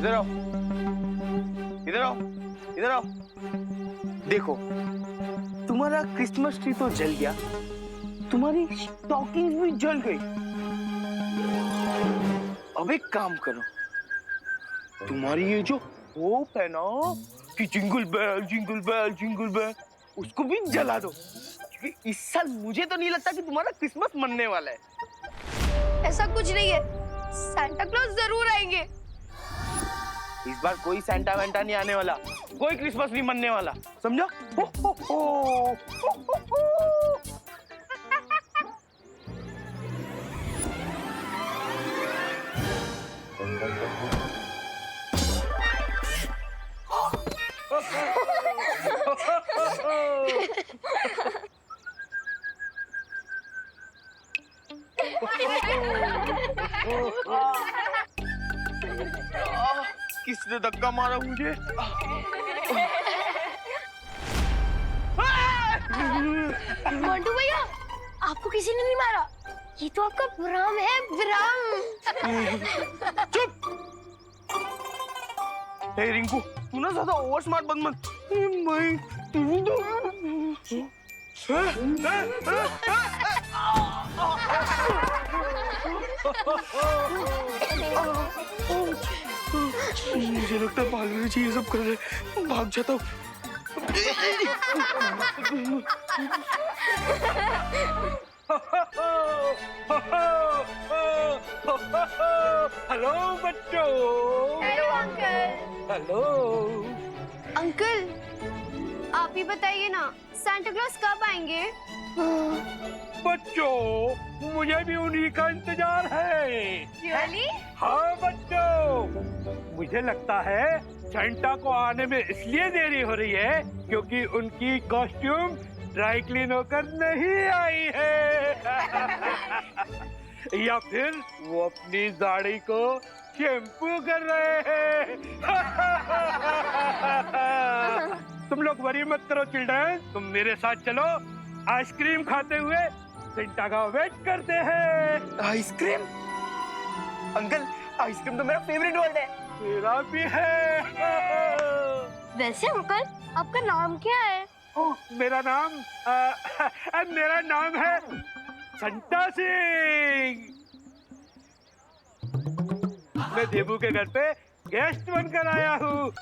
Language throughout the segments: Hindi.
इधर आओ, इधर आओ, इधर आओ। देखो, तुम्हारा क्रिसमस ट्री तो जल गया, तुम्हारी स्टॉकिंग भी जल गई। अब एक काम करो, तुम्हारी ये जो होप है ना कि jingle bell jingle bell jingle bell, उसको भी जला दो, क्योंकि इस साल मुझे तो नहीं लगता कि तुम्हारा क्रिसमस मनने वाला है। ऐसा कुछ नहीं है, सांता क्लॉज जरूर आएंगे। इस बार कोई सैंटा वैंटा नहीं आने वाला, कोई क्रिसमस नहीं मनने वाला, समझो? हो, हो, हो, हो, हो, हो। किसने धक्का मारा मुझे? मंटू भैया, आपको किसी ने नहीं मारा, ये तो आपका भ्रम है, भ्रम। चुप! हे रिंकू, तू ना ज्यादा ओवर स्मार्ट बन मत। मुझे लगता है भागना चाहिए, सब कर रहे, भाग जाता हूँ। हेलो बच्चों। Hello uncle. हेलो अंकल, आप ही बताइए ना, सांता क्लॉज कब आएंगे? बच्चों, मुझे भी उन्हीं का इंतजार है। रियली? हाँ बच्चों, मुझे लगता है सेंटा को आने में इसलिए देरी हो रही है क्योंकि उनकी कॉस्ट्यूम ड्राई क्लीन होकर नहीं आई है। या फिर वो अपनी दाढ़ी को शैम्पू कर रहे हैं। तुम लोग वरी मत करो चिल्ड्रन, तुम मेरे साथ चलो, आइसक्रीम खाते हुए सेंटा का वेट करते हैं। आइसक्रीम? अंकल, आइसक्रीम तो मेरा फेवरेट वर्ड है। मेरा भी है। वैसे अंकल, आपका नाम क्या है? ओह, मेरा नाम है संता सिंह। मैं देबू के घर पे गेस्ट बनकर आया हूँ।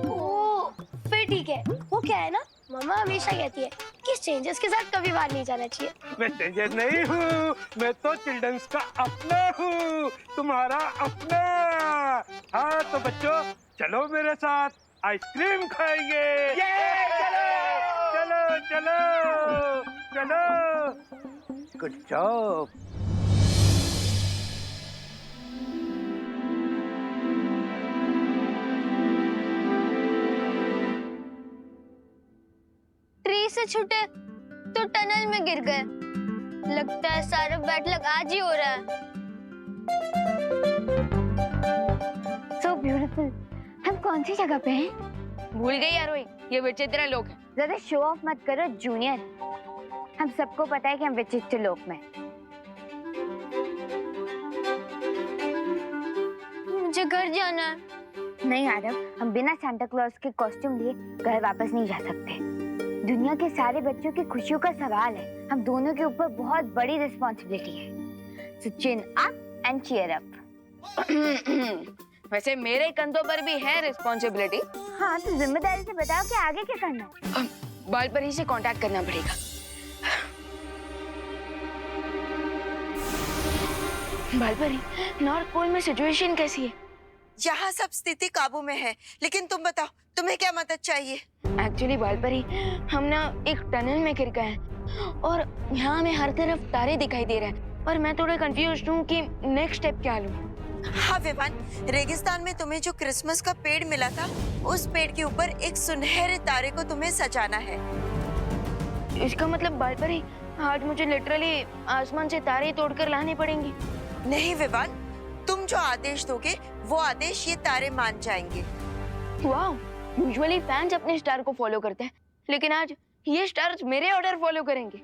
ओह, फिर ठीक है। वो क्या है ना, मम्मा हमेशा कहती है कि स्ट्रेंजर्स के साथ कभी बाहर नहीं जाना चाहिए। मैं स्ट्रेंजर नहीं हूँ, मैं तो चिल्ड्रंस का अपना हूँ, तुम्हारा अपना। हाँ तो बच्चों, चलो मेरे साथ, आइसक्रीम खाएंगे। चलो चलो चलो। Good job. ट्री से छूटे तो टनल में गिर गए। लगता है सारा बैड लक आज ही हो रहा है। So beautiful. हम कौन सी जगह पे हैं? भूल गई यार, ये विचित्र लोग हैं। ज्यादा शो ऑफ मत करो जूनियर, हम सबको पता है कि हम विचित्र लोक में। मुझे घर जाना है। नहीं आरव, हम बिना सांता क्लॉज के कॉस्ट्यूम लिए घर वापस नहीं जा सकते। दुनिया के सारे बच्चों की खुशियों का सवाल है, हम दोनों के ऊपर बहुत बड़ी रिस्पॉन्सिबिलिटी है। So chin up and cheer up. वैसे मेरे कंधों पर भी है रिस्पॉन्सिबिलिटी। हाँ तो जिम्मेदारी से बताओ कि आगे क्या करना है। बालपरी से कांटेक्ट करना पड़ेगा। बालपरी, नॉर्थ पोल में सिचुएशन कैसी है? यहाँ सब स्थिति काबू में है, लेकिन तुम बताओ, तुम्हें क्या मदद चाहिए? एक्चुअली बालपरी, हम ना एक टनल में गिर गए हैं और यहाँ हमें हर तरफ तारे दिखाई दे रहे हैं और मैं थोड़ा कंफ्यूज्ड हूँ कि नेक्स्ट स्टेप क्या लूँ। हाँ विवान, रेगिस्तान में तुम्हें जो क्रिसमस का पेड़ मिला था, उस पेड़ के ऊपर एक सुनहरे तारे को तुम्हें सजाना है। इसका मतलब बालपरी, आज मुझे लिटरली आसमान से तारे तोड़कर लाने पड़ेंगे। नहीं विवान, तुम जो आदेश दोगे वो आदेश ये तारे मान जाएंगे। वाह, यूजुअली फैंस अपने स्टार को फॉलो करते हैं, लेकिन आज ये स्टार्स मेरे ऑर्डर फॉलो करेंगे।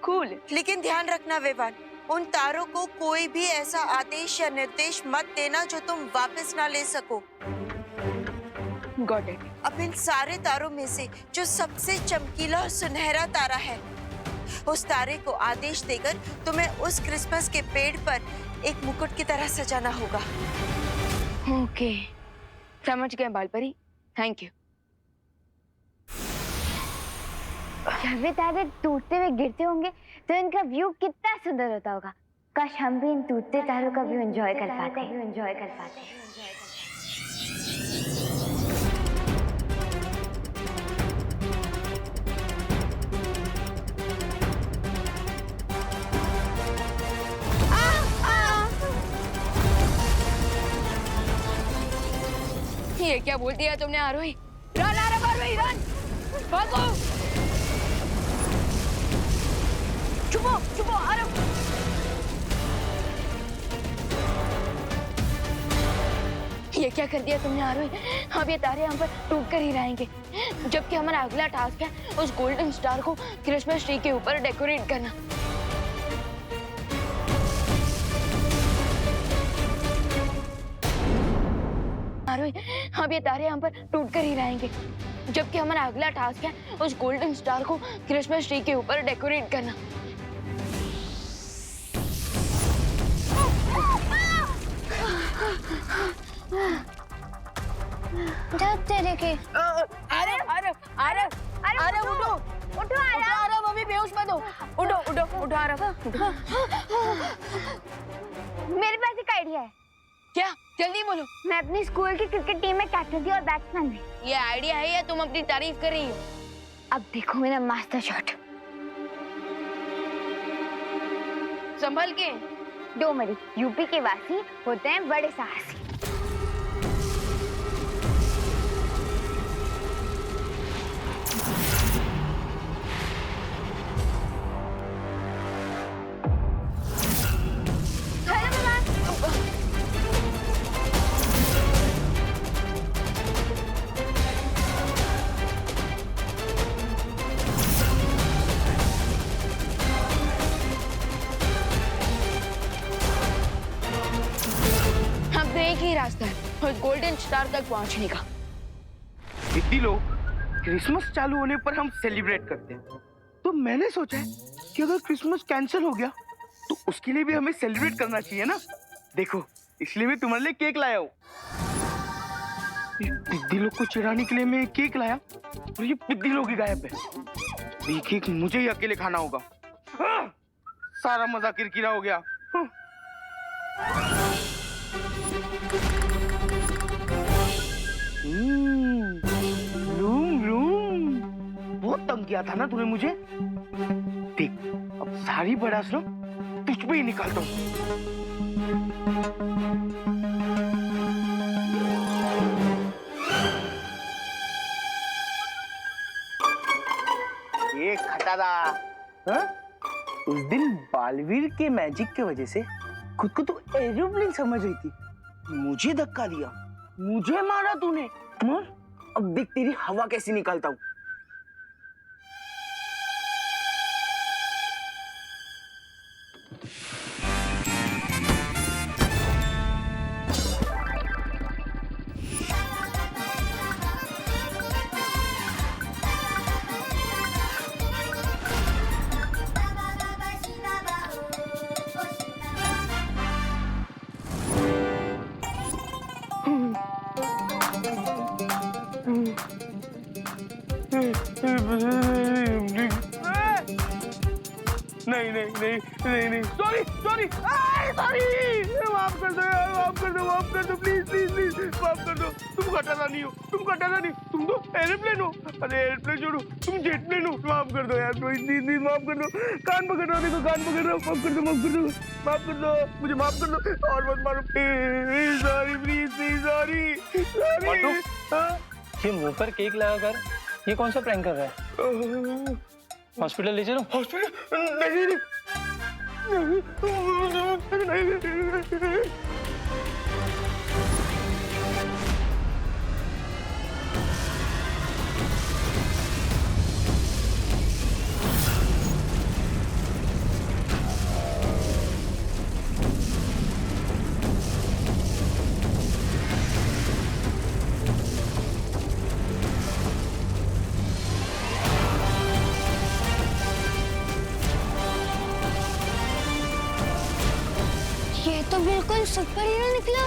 कूल। लेकिन ध्यान रखना विवान, उन तारों को कोई भी ऐसा आदेश या निर्देश मत देना जो तुम वापस ना ले सको। Got it. अब इन सारे तारों में से जो सबसे चमकीला और सुनहरा तारा है, उस तारे को आदेश देकर तुम्हें उस क्रिसमस के पेड़ पर एक मुकुट की तरह सजाना होगा। ओके, समझ गए बालपरी, थैंक यू। जब वे तारे टूटते हुए गिरते होंगे तो इनका व्यू कितना सुंदर होता होगा। काश हम भी इन टूटते तारों का व्यू एंजॉय कर पाते। ये क्या बोल दिया तुमने आरोही? रन आरव, आरोही रन, भागो! छुपो छुपो आरव! ये क्या कर दिया तुमने आरोही? अब ये तारे हम पर टूट कर ही रहेंगे, जबकि हमारा अगला टास्क है उस गोल्डन स्टार को क्रिसमस ट्री के ऊपर डेकोरेट करना। आरोही, अब ये तारे हम पर टूट कर ही रहेंगे, जबकि हमारा अगला टास्क है उस गोल्डन स्टार को क्रिसमस ट्री के ऊपर डेकोरेट करना। तेरे के अरे अरे अरे अरे उठो उठो आरव, अभी बेहोश मत हो। उठो उठो उठो आरव। मेरे पास एक आइडिया है। क्या? जल्दी बोलो। मैं अपनी स्कूल की क्रिकेट टीम में कैप्टन थी और बैट्समैन भी। ये आइडिया है या तुम अपनी तारीफ कर रही हो? अब देखो मेरा मास्टर शॉट। संभल के। दो मरी यूपी के वासी होते हैं बड़े साहसी। एक ही रास्ता है गोल्डन स्टार तक पहुंचने का। इतनी लोग क्रिसमस चालू होने पर हम सेलिब्रेट करते हैं, तो मैंने सोचा है कि अगर क्रिसमस कैंसिल हो गया तो उसके लिए भी हमें सेलिब्रेट करना चाहिए ना। देखो, इसलिए मैं तुम्हारे लिए केक लाया हूँ। पिद्दी लोग को चिढ़ाने के लिए मैं केक लाया और ये पिद्दी लोग ही गायब है। ये केक मुझे ही अकेले खाना होगा। सारा मजा किरकिरा हो गया। बहुत तंग किया था ना तूने मुझे। देख, अब सारी बड़ास ना तुझ पे ही निकालता हूँ। ये खटारा, हाँ? उस दिन बालवीर के मैजिक की वजह से खुद को तो एरोप्लेन समझ रही थी, मुझे धक्का दिया, मुझे मारा तूने। मर, अब देख तेरी हवा कैसी निकालता हूँ। नहीं, सॉरी, माफ कर दो यार, माफ कर दो, प्लीज, माफ कर दो। तुम खटारा नहीं हो, तुम तो एरोप्लेन हो। अरे एरोप्लेन छोड़ो, तुम जेटप्लेन हो। माफ कर दो यार, प्लीज, माफ कर दो। कान पकड़ रहा हूँ, देखो कान पकड़ रहा हूँ। माफ कर दो, मुझे माफ कर दो और मत मारो। Sorry, please, sorry. ये मुंह पर केक लगाकर ये कौन सा प्रैंक कर रहा है? हॉस्पिटल ले चलो। हॉस्पिटल नहीं। वो सच पर ही ना निकला।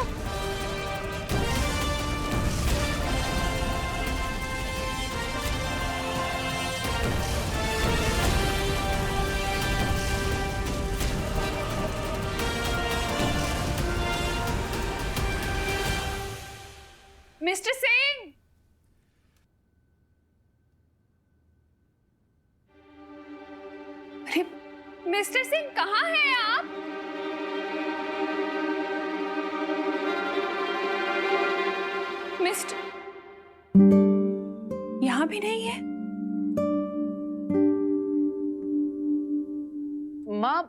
मिस्टर सिंह, अरे मिस्टर सिंह कहाँ हैं आप? मिस्टर यहाँ भी नहीं है। माँ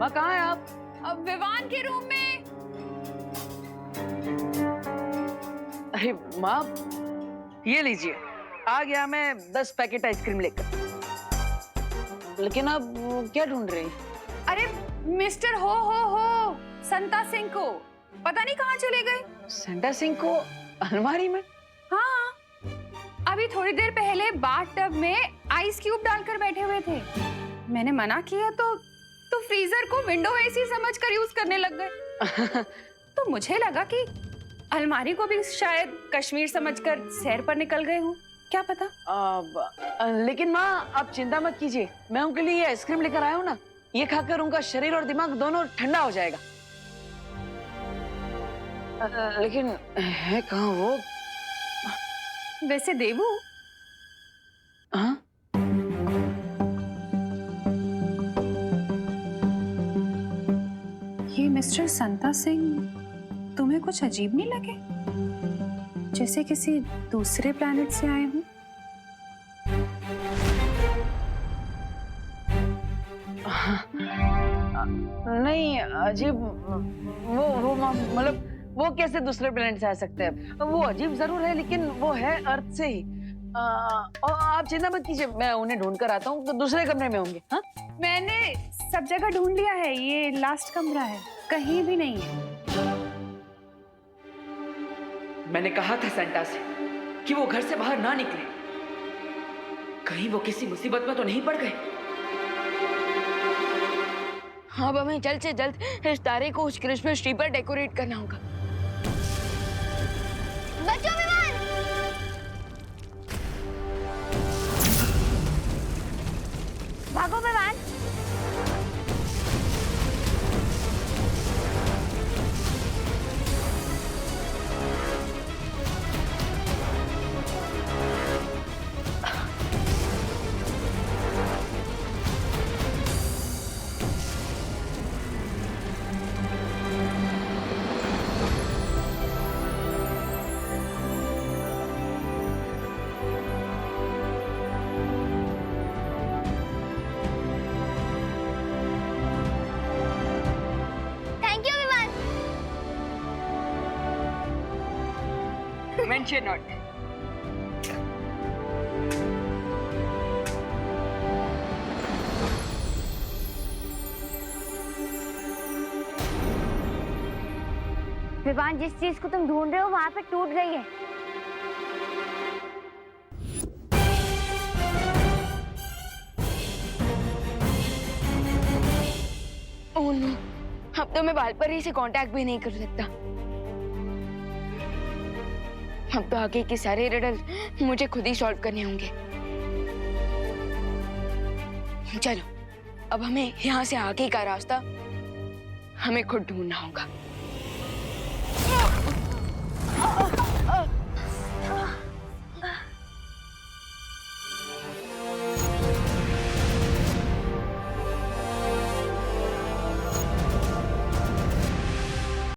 कहाँ है आप? अब विवान के रूम में। अरे माँ, ये लीजिए, आ गया मैं 10 पैकेट आइसक्रीम लेकर। लेकिन आप क्या ढूंढ रही? अरे मिस्टर हो संता सिंह को पता नहीं कहाँ चले गए। सेंटा सिंह को अलमारी में? हाँ, अभी थोड़ी देर पहले बाथटब में आइस क्यूब डालकर बैठे हुए थे। मैंने मना किया तो फ्रीजर को विंडो एसी समझकर यूज करने लग गए। तो मुझे लगा कि अलमारी को भी शायद कश्मीर समझकर सैर पर निकल गए हूँ, क्या पता। लेकिन माँ आप चिंता मत कीजिए, मैं उनके लिए ये आइसक्रीम लेकर आया हूँ ना, ये खाकर उनका शरीर और दिमाग दोनों ठंडा हो जाएगा। लेकिन है कहाँ वो? वैसे देवू, हाँ? ये मिस्टर संता सिंह तुम्हें कुछ अजीब नहीं लगे? जैसे किसी दूसरे प्लैनेट से आए हूँ। नहीं अजीब, वो मतलब वो कैसे दूसरे प्लेनेट से आ सकते हैं? वो अजीब जरूर है लेकिन वो है अर्थ से ही। और आप चिंता मत कीजिए, मैं उन्हें ढूंढ कर आता हूँ, तो दूसरे कमरे में होंगे। हाँ, मैंने सब जगह ढूंढ लिया है, ये लास्ट कमरा है, कहीं भी नहीं है। मैंने कहा था सेंटा से कि वो घर से बाहर ना निकले, कहीं वो किसी मुसीबत में तो नहीं पड़ गए। अब हमें जल्द से जल्द इस तारे को उस क्रिसमस ट्री पर डेकोरेट करना होगा। बचो विमान! भागो विमान! Mention not. विवान, जिस चीज को तुम ढूंढ रहे हो वहां पे टूट गई है। ओह नो, अब तो मैं वालपरी से कांटेक्ट भी नहीं कर सकता। अब तो आगे के सारे रिडल मुझे खुद ही सॉल्व करने होंगे। चलो, अब हमें यहाँ से आगे का रास्ता हमें खुद ढूंढना होगा।